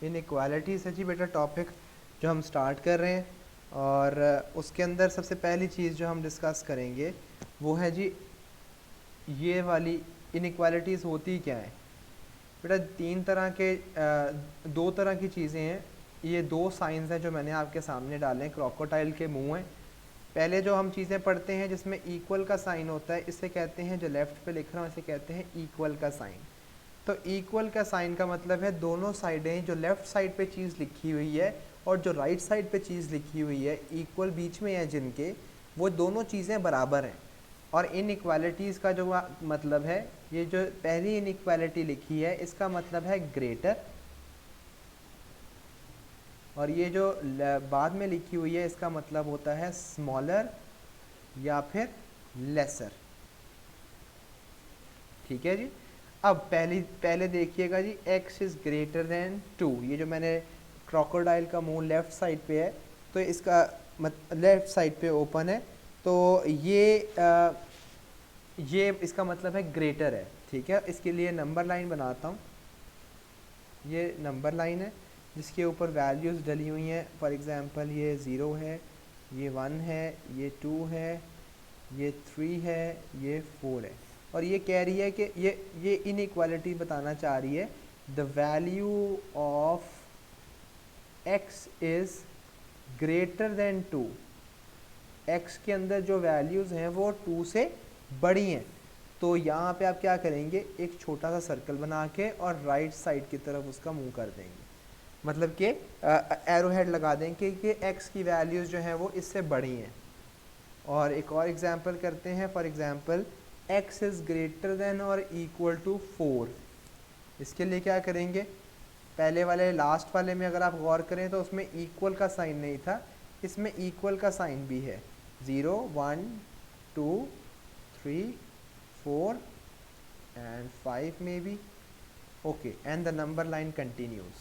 Inequality से जी बेटा topic जो हम स्टार्ट कर रहे हैं, और उसके अंदर सबसे पहली चीज़ जो हम डिस्कस करेंगे वो है जी ये वाली इनइक्वालिटीज़ होती क्या है। बेटा तीन तरह के दो तरह की चीज़ें हैं। ये दो साइंस हैं जो मैंने आपके सामने डाले हैं, क्रोकोडाइल के मुंह हैं। पहले जो हम चीज़ें पढ़ते हैं जिसमें इक्वल का साइन होता है, इसे कहते हैं, जो लेफ़्ट पे लिख रहा हूँ इसे कहते हैं इक्वल का साइन। तो इक्वल का साइन का मतलब है दोनों साइडें, जो लेफ़्ट साइड पे चीज़ लिखी हुई है और जो राइट साइड पे चीज़ लिखी हुई है, इक्वल बीच में है जिनके, वो दोनों चीज़ें बराबर हैं। और इनइक्वालिटीज़ का जो मतलब है, ये जो पहली इनइक्वालिटी लिखी है इसका मतलब है ग्रेटर, और ये जो बाद में लिखी हुई है इसका मतलब होता है स्मॉलर या फिर लेसर। ठीक है जी। अब पहले देखिएगा जी, x इज़ ग्रेटर देन 2। ये जो मैंने क्रोकोडाइल का मुंह लेफ़्ट साइड पे है, तो इसका लेफ़्ट साइड पे ओपन है, तो ये इसका मतलब है ग्रेटर है। ठीक है, इसके लिए नंबर लाइन बनाता हूँ। ये नंबर लाइन है जिसके ऊपर वैल्यूज़ डली हुई हैं। फॉर एग्ज़ाम्पल ये 0 है, ये 1 है, ये 2 है, ये 3 है, ये 4 है। और ये कह रही है कि ये इनइक्वालिटी बताना चाह रही है, the value of x is greater than 2। x के अंदर जो वैल्यूज़ हैं वो 2 से बड़ी हैं। तो यहाँ पे आप क्या करेंगे, एक छोटा सा सर्कल बना के और राइट साइड की तरफ उसका मुंह कर देंगे, मतलब कि एरो हेड लगा देंगे कि x की वैल्यूज़ जो हैं वो इससे बड़ी हैं। और एक और एग्जांपल करते हैं। For example x is greater than और इक्वल टू 4। इसके लिए क्या करेंगे, पहले वाले लास्ट वाले में अगर आप गौर करें तो उसमें इक्वल का साइन नहीं था, इसमें इक्वल का साइन भी है। 0 1 2 3 4 एंड 5 में भी। Okay, and the number line continues.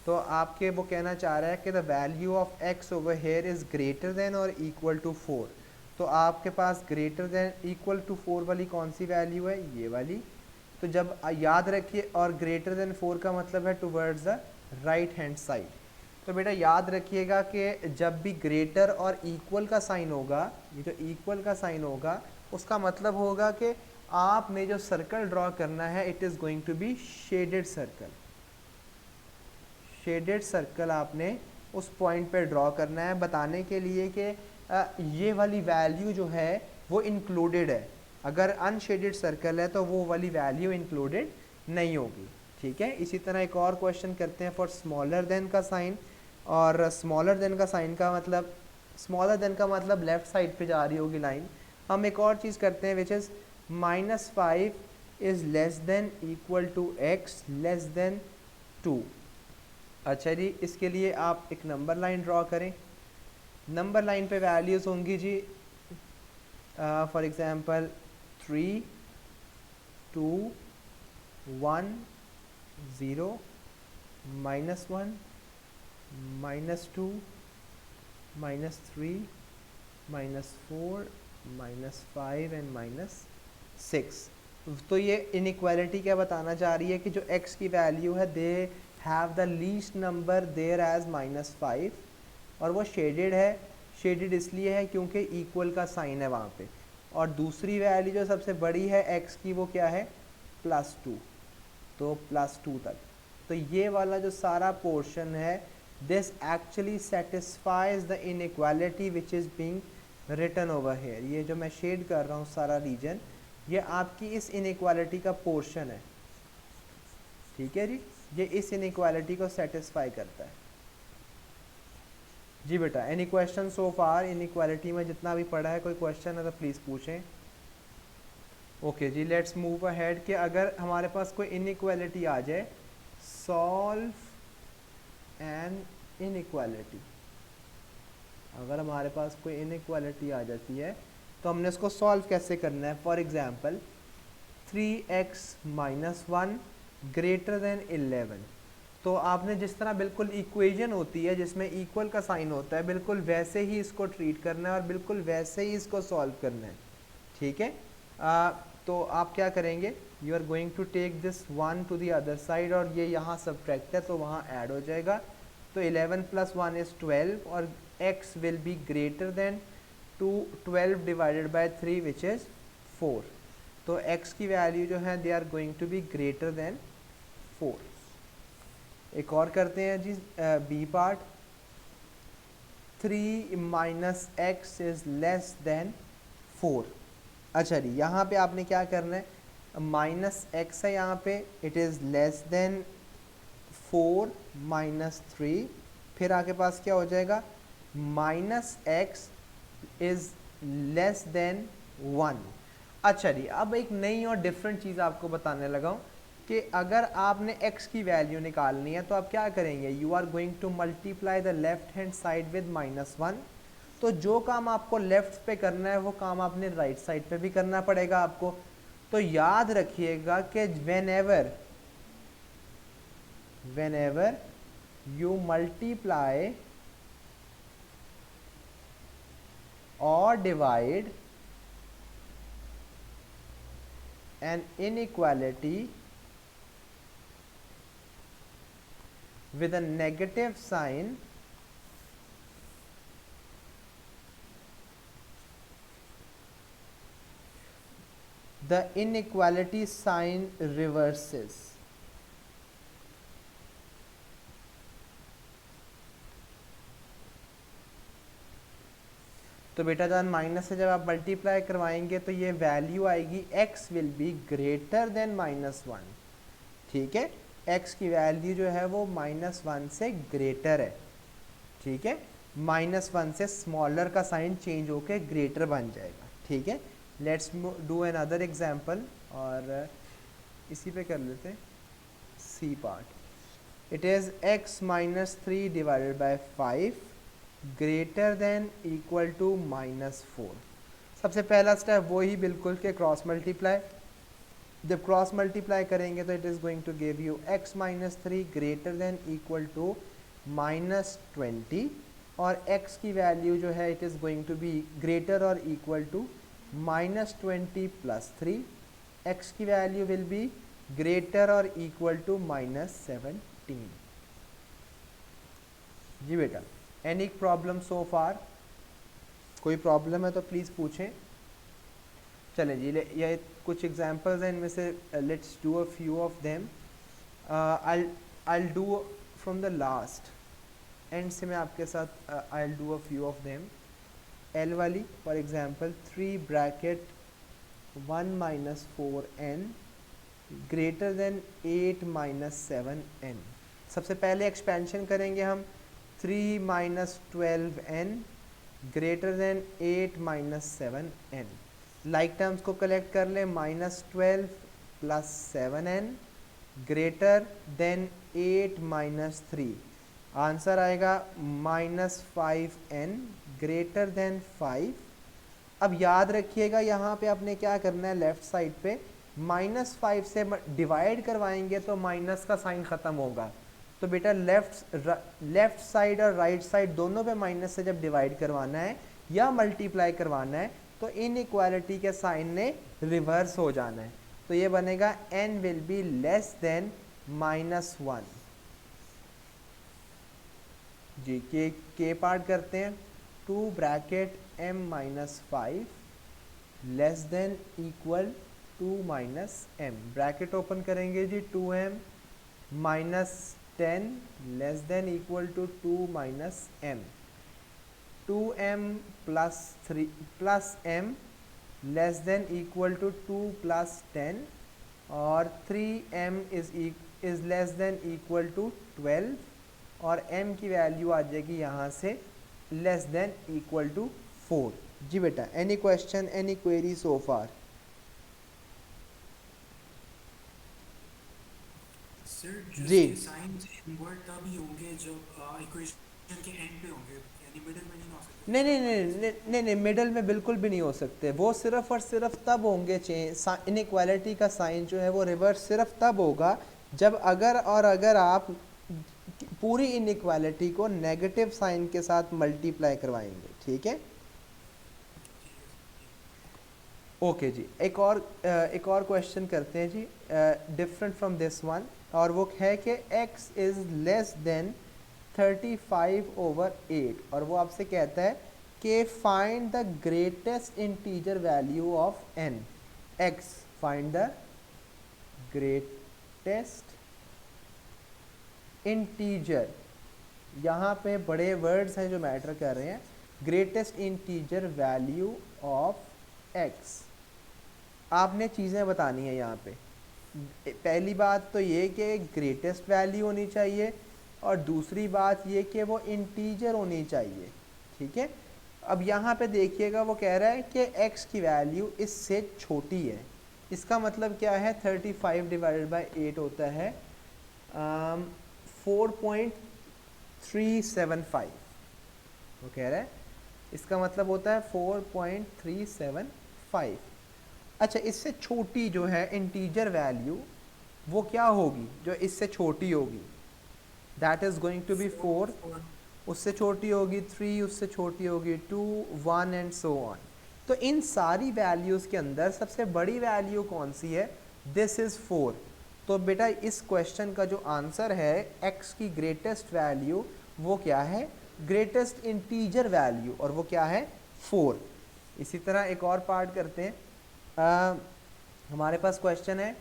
तो आपके वो कहना चाह रहा है कि the value of x over here is greater than और इक्वल टू 4। तो आपके पास ग्रेटर देन इक्वल टू 4 वाली कौन सी वैल्यू है, ये वाली। तो जब याद रखिए, और ग्रेटर देन 4 का मतलब है towards the right hand side. तो बेटा याद रखिएगा कि जब भी ग्रेटर और इक्वल का साइन होगा, ये जो इक्वल का साइन होगा उसका मतलब होगा कि आपने जो सर्कल ड्रॉ करना है it is going to be shaded circle. Shaded circle आपने उस पॉइंट पे ड्रॉ करना है, बताने के लिए कि ये वाली वैल्यू जो है वो इंक्लूडेड है। अगर अनशेडेड सर्कल है तो वो वाली वैल्यू इंक्लूडेड नहीं होगी। ठीक है, इसी तरह एक और क्वेश्चन करते हैं फॉर स्मॉलर देन का साइन। और स्मॉलर देन का साइन का मतलब, स्मॉलर देन का मतलब लेफ्ट साइड पे जा रही होगी लाइन। हम एक और चीज़ करते हैं which is -5 is less than equal to x less than 2। अच्छा जी, इसके लिए आप एक नंबर लाइन ड्रॉ करें। नंबर लाइन पे वैल्यूज़ होंगी जी, फॉर एग्ज़ाम्पल 3 2 1 0 -1 -2 -3 -4 -5 एंड -6। तो ये इनइक्वालिटी क्या बताना चाह रही है कि जो x की वैल्यू है they have the least number there as -5, और वो शेडेड है। शेडेड इसलिए है क्योंकि इक्वल का साइन है वहाँ पे। और दूसरी वैल्यू जो सबसे बड़ी है x की वो क्या है, +2। तो +2 तक। तो ये वाला जो सारा पोर्शन है, this actually satisfies the inequality which is being written over here. ये जो मैं शेड कर रहा हूँ सारा रीजन, ये आपकी इस इनइक्वालिटी का पोर्शन है। ठीक है जी, ये इस इनइक्वालिटी को सेटिस्फाई करता है। जी बेटा, एनी क्वेश्चन सो फार इनइक्वालिटी में जितना भी पढ़ा है, कोई क्वेश्चन है तो प्लीज़ पूछें। ओके जी, लेट्स मूव अहेड कि अगर हमारे पास कोई इनइक्वालिटी आ जाए, सॉल्व एन इनइक्वालिटी। अगर हमारे पास कोई इनइक्वालिटी आ जाती है तो हमने उसको सॉल्व कैसे करना है। For example 3x - 1 greater than 11। तो आपने जिस तरह बिल्कुल इक्वेशन होती है जिसमें इक्वल का साइन होता है, बिल्कुल वैसे ही इसको ट्रीट करना है और बिल्कुल वैसे ही इसको सॉल्व करना है। ठीक है, तो आप क्या करेंगे, you are going to take this 1 to the other side, और ये यहाँ सब्ट्रैक्ट है तो वहाँ ऐड हो जाएगा, तो 11 + 1 इज़ 12, और x will be greater than 12 divided by 3 which is 4। तो x की वैल्यू जो है they are going to be greater than 4। एक और करते हैं जी B part. 3 - x is less than 4। अच्छा जी, यहाँ पे आपने क्या करना है, -x है यहाँ पे, इट इज़ लेस देन 4 - 3, फिर आगे पास क्या हो जाएगा, -x इज़ लेस देन 1। अच्छा जी, अब एक नई और डिफरेंट चीज़ आपको बताने लगा हूँ कि अगर आपने x की वैल्यू निकालनी है तो आप क्या करेंगे, you are going to multiply the left hand side with -1। तो जो काम आपको लेफ्ट पे करना है वो काम आपने राइट साइड पे भी करना पड़ेगा आपको। तो याद रखिएगा कि whenever you multiply or divide an inequality with a negative sign, the inequality sign reverses। तो बेटा जान माइनस से जब आप मल्टीप्लाई करवाएंगे तो ये वैल्यू आएगी x will be greater then -1। ठीक है, x की वैल्यू जो है वो -1 से ग्रेटर है। ठीक है, -1 से स्मॉलर का साइन चेंज होके ग्रेटर बन जाएगा। ठीक है, let's do another example, और इसी पे कर लेते हैं C part. It is x - 3 divided by 5 greater than equal to -4। सबसे पहला स्टेप वही बिल्कुल के क्रॉस मल्टीप्लाई। जब क्रॉस मल्टीप्लाई करेंगे तो it is going to give you x - 3 greater than equal to -20, और x की वैल्यू जो है it is going to be greater और इक्वल टू -20 + 3। x की वैल्यू विल बी ग्रेटर और इक्वल टू -17। जी बेटा, एनी प्रॉब्लम सो फार? कोई प्रॉब्लम है तो प्लीज़ पूछें। चलें जी, ये कुछ एग्जांपल्स हैं, इनमें से let's do a few of them. I do from the last end से मैं आपके साथ I do a few of them. L वाली for example 3 bracket 1 - 4n greater than 8 - 7n। सबसे पहले एक्सपेंशन करेंगे हम, 3 - 12n greater than 8 - 7n। Like terms को कलेक्ट कर लें, -12 + 7n ग्रेटर देन 8 - 3। आंसर आएगा -5n ग्रेटर देन 5। अब याद रखिएगा यहाँ पे आपने क्या करना है, लेफ्ट साइड पे -5 से डिवाइड करवाएंगे तो माइनस का साइन ख़त्म होगा। तो बेटा लेफ्ट साइड और राइट साइड दोनों पे माइनस से जब डिवाइड करवाना है या मल्टीप्लाई करवाना है तो इनइक्वालिटी के साइन ने रिवर्स हो जाना है। तो ये बनेगा n will be less than -1। जी, के पार्ट करते हैं। 2 bracket m - 5 less than equal 2 - m। Bracket open करेंगे जी, 2m - 10 less than equal to 2 - m। 2m + 3 + m less than equal to 2 + 10, और 3m is less than equal to 12, और m की value आ जाएगी यहाँ से लेस देन इक्वल टू 4। जी बेटा, any question, any query so फार? सर जी, जिसके साइंस इनवर्ट तभी होंगे जब इक्वेशन के एंड पे होंगे, यानी मिडिल में नहीं हो सकते नहीं जब नहीं आप नहीं माइनस। नहीं नहीं नहीं, मिडल में बिल्कुल भी नहीं हो सकते। वो सिर्फ और सिर्फ तब होंगे चेंज, इनइक्वालिटी का साइन जो है वो रिवर्स सिर्फ तब होगा जब अगर आप पूरी इनइक्वालिटी को नेगेटिव साइन के साथ मल्टीप्लाई करवाएंगे। ठीक है, ठीक है सर, ठीक है। ओके जी, एक और क्वेश्चन करते हैं जी, डिफरेंट फ्रॉम दिस वन, और वो है कि x इज़ लेस देन 35/8, और वो आपसे कहता है कि find the greatest integer value of n। x, find the greatest integer, यहाँ पे बड़े वर्ड्स हैं जो मैटर कर रहे हैं। Greatest integer value of x, आपने चीज़ें बतानी है यहाँ पे। पहली बात तो ये कि ग्रेटेस्ट वैल्यू होनी चाहिए, और दूसरी बात ये कि वो इंटीजर होनी चाहिए, ठीक है। अब यहाँ पे देखिएगा वो कह रहा है कि x की वैल्यू इससे छोटी है, इसका मतलब क्या है, 35/8 होता है 4.375, वो कह रहा है इसका मतलब होता है 4.375। अच्छा, इससे छोटी जो है इंटीजर वैल्यू वो क्या होगी, जो इससे छोटी होगी, that is going to be 4, उससे छोटी होगी 3, उससे छोटी होगी 2, 1 एंड सो ऑन। तो इन सारी वैल्यूज़ के अंदर सबसे बड़ी वैल्यू कौन सी है, दिस इज़ 4। तो बेटा इस क्वेश्चन का जो आंसर है x की ग्रेटेस्ट वैल्यू वो क्या है, ग्रेटेस्ट इंटीजर वैल्यू, और वो क्या है 4। इसी तरह एक और पार्ट करते हैं। हमारे पास क्वेश्चन है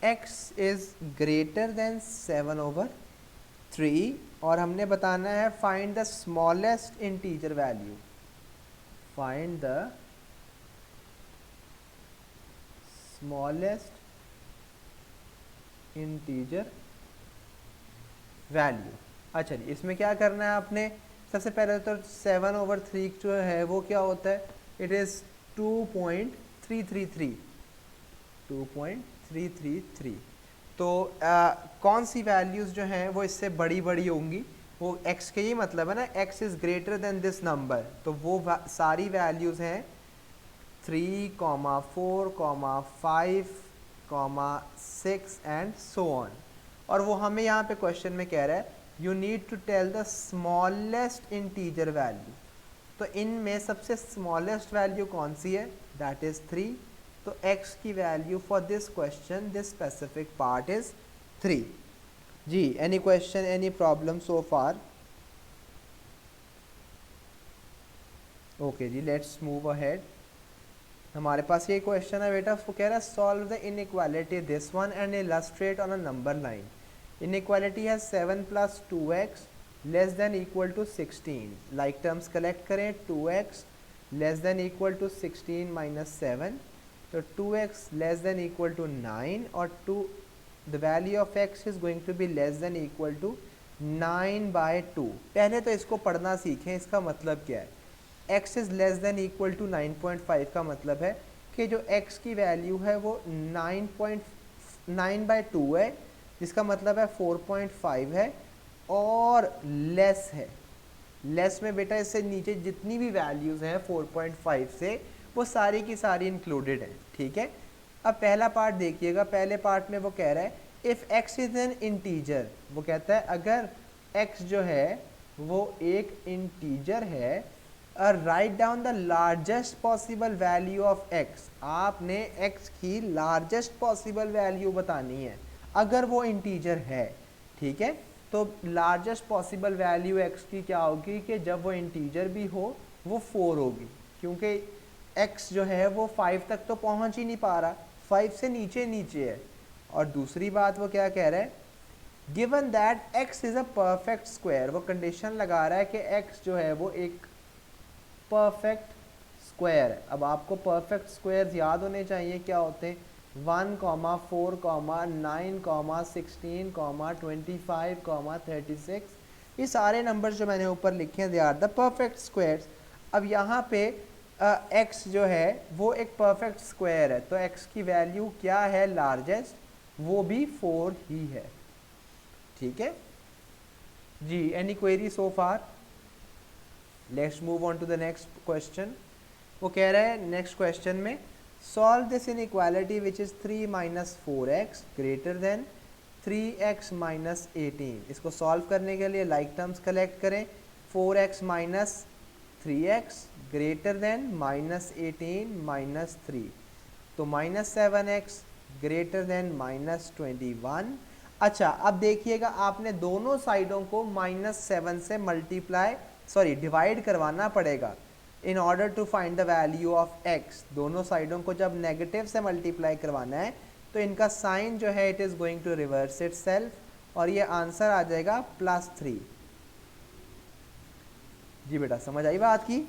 x इज़ ग्रेटर देन 7/3, और हमने बताना है find the smallest integer value, find the smallest integer value. अच्छा जी, इसमें क्या करना है आपने, सबसे पहले तो 7/3 जो है वो क्या होता है, इट इज़ 2.333। तो कौन सी वैल्यूज़ जो हैं वो इससे बड़ी बड़ी होंगी, वो x के ही मतलब है ना, x is greater than this number, तो वो सारी वैल्यूज़ हैं 3, 4, 5, 6 एंड सो ऑन। और वो हमें यहाँ पे क्वेश्चन में कह रहा है you need to tell the smallest integer value. तो इनमें सबसे स्मॉलेस्ट वैल्यू कौन सी है, दैट इज़ 3। तो x की value for this question, this specific part is 3। जी, any question, any problem so far? Okay जी, लेट्स मूव अहेड। हमारे पास ये क्वेश्चन है बेटा, वो कह रहा है solve the inequality this one and illustrate on a number line. Inequality है 7 + 2x less than equal to 16। Like terms collect करें, 2x less than equal to 16 - 7, तो 2x less than equal to 9, और the value of x is going to be less than equal to 9/2। पहले तो इसको पढ़ना सीखें, इसका मतलब क्या है। x is less than equal to 9.5 का मतलब है कि जो x की वैल्यू है वो 9/2 है, जिसका मतलब है 4.5 है, और लेस है। लेस में बेटा इससे नीचे जितनी भी वैल्यूज़ हैं 4.5 से, वो सारी की सारी इंक्लूडेड हैं, ठीक है। अब पहला पार्ट देखिएगा, पहले पार्ट में वो कह रहा है if x is an integer, वो कहता है अगर x जो है वो एक इंटीजर है, write down the largest possible value of x। आपने x की लार्जेस्ट पॉसिबल वैल्यू बतानी है अगर वो इंटीजर है, ठीक है। तो लार्जेस्ट पॉसिबल वैल्यू x की क्या होगी कि जब वो इंटीजर भी हो वो 4 होगी, क्योंकि x जो है वो 5 तक तो पहुंच ही नहीं पा रहा, 5 से नीचे नीचे है। और दूसरी बात वो क्या कह रहा है, given that x is a perfect square, वो कंडीशन लगा रहा है कि x जो है वो एक परफेक्ट स्क्वायर है। अब आपको परफेक्ट स्क्वायर्स याद होने चाहिए, क्या होते हैं, 1, 4, 9, 16, 25, 36, ये सारे नंबर्स जो मैंने ऊपर लिखे हैं they are the perfect squares. अब यहाँ पे x जो है वो एक परफेक्ट स्क्वायर है, तो x की वैल्यू क्या है, लार्जेस्ट, वो भी 4 ही है, ठीक है जी। Any query so far? Let's move on to the next question. वो कह रहा है नेक्स्ट क्वेश्चन में solve this inequality which is 3 - 4x greater than 3x - 18। इसको सॉल्व करने के लिए लाइक टर्म्स कलेक्ट करें, 4x - 3x ग्रेटर देन -18 -3, तो -7x ग्रेटर देन -21। अच्छा अब देखिएगा आपने दोनों साइडों को -7 से डिवाइड करवाना पड़ेगा in order to find the value of x। दोनों साइडों को जब नेगेटिव से मल्टीप्लाई करवाना है तो इनका साइन जो है it is going to reverse itself और ये आंसर आ जाएगा +3। जी बेटा समझ आई बात की?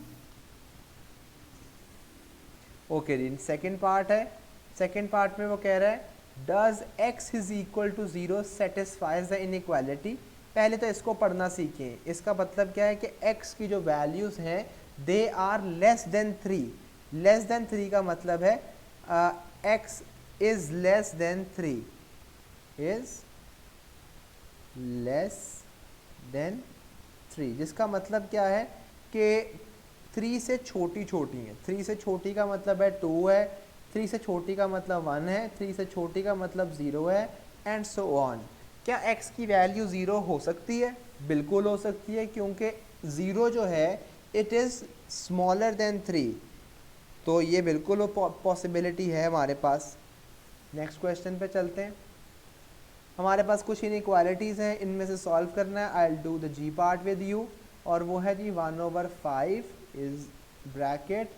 ओके जी, सेकेंड पार्ट है। सेकेंड पार्ट में वो कह रहा है does x is equal to 0 satisfies the inequality. पहले तो इसको पढ़ना सीखें। इसका मतलब क्या है कि x की जो वैल्यूज़ हैं they are less than 3। Less than 3 का मतलब है x is less than 3, is less than 3, जिसका मतलब क्या है कि 3 से छोटी छोटी है। 3 से छोटी का मतलब है 2 है, 3 से छोटी का मतलब 1 है, 3 से छोटी का मतलब 0 है, एंड सो ऑन। क्या x की वैल्यू 0 हो सकती है? बिल्कुल हो सकती है, क्योंकि 0 जो है इट इज़ स्मॉलर देन 3, तो ये बिल्कुल पॉसिबिलिटी है हमारे पास। नेक्स्ट क्वेश्चन पे चलते हैं। हमारे पास कुछ इनइक्वालिटीज़ हैं, इनमें से सॉल्व करना है। I will do the G part with you, और वो है G 1/5 is bracket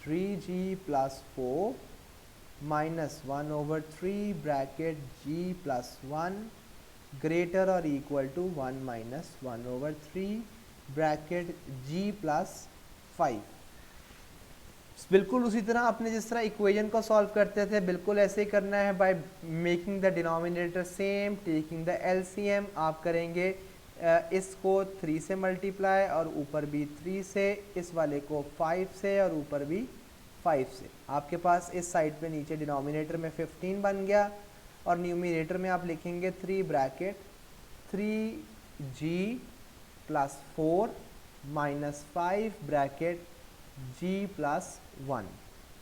3g + 4 minus 1/3 bracket g + 1 greater और equal to 1 minus 1/3 bracket g + 5। बिल्कुल उसी तरह आपने जिस तरह इक्वेशन को सॉल्व करते थे बिल्कुल ऐसे ही करना है, by making the denominator same, taking the LCM. आप करेंगे इसको 3 से मल्टीप्लाई और ऊपर भी 3 से, इस वाले को 5 से और ऊपर भी 5 से। आपके पास इस साइड पे नीचे डिनोमिनेटर में 15 बन गया और न्यूमिनेटर में आप लिखेंगे 3 bracket 3g + 4 minus 5 bracket g + 1।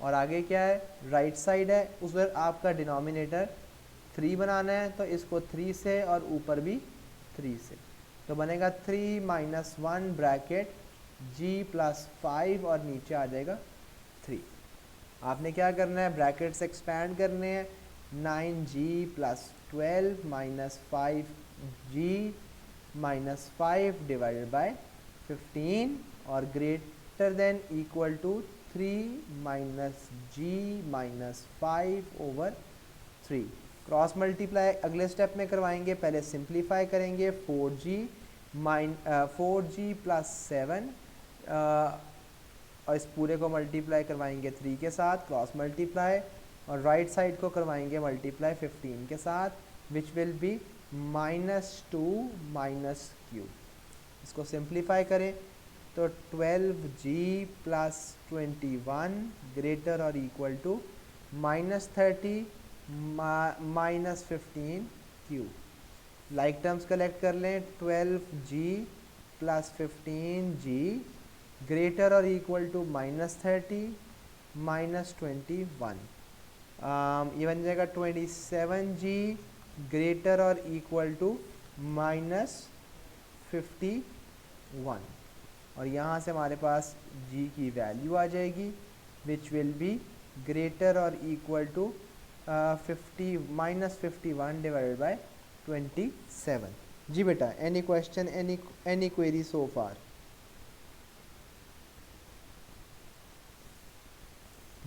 और आगे क्या है? राइट साइड है, उस पर आपका डिनोमिनेटर 3 बनाना है, तो इसको 3 से और ऊपर भी 3 से, तो बनेगा 3 - 1 ब्रैकेट g + 5 और नीचे आ जाएगा 3। आपने क्या करना है? ब्रैकेट्स एक्सपैंड करने हैं। 9g + 12 - 5g - 5 डिवाइडेड बाय 15 और greater than equal to 3 - g - 5/3। Cross multiply अगले स्टेप में करवाएंगे, पहले सिंप्लीफाई करेंगे। 4g + 7 और इस पूरे को मल्टीप्लाई करवाएंगे 3 के साथ, क्रॉस मल्टीप्लाई, और राइट साइड को करवाएंगे मल्टीप्लाई 15 के साथ, विच विल बी -2 - q। इसको सिंप्लीफाई करें तो 12g + 21 ग्रेटर और equal to -30 - 15q। Like terms collect कर लें। 12g + 15g ग्रेटर और इक्वल टू -30 - 21। ये बन जाएगा 27g ग्रेटर और इक्वल टू -51। और यहाँ से हमारे पास g की वैल्यू आ जाएगी विच विल बी ग्रेटर और इक्वल टू -51 डिवाइडेड बाय 27। जी बेटा, any question, any query so फार?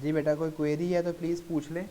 जी बेटा, कोई क्वेरी है तो प्लीज़ पूछ लें।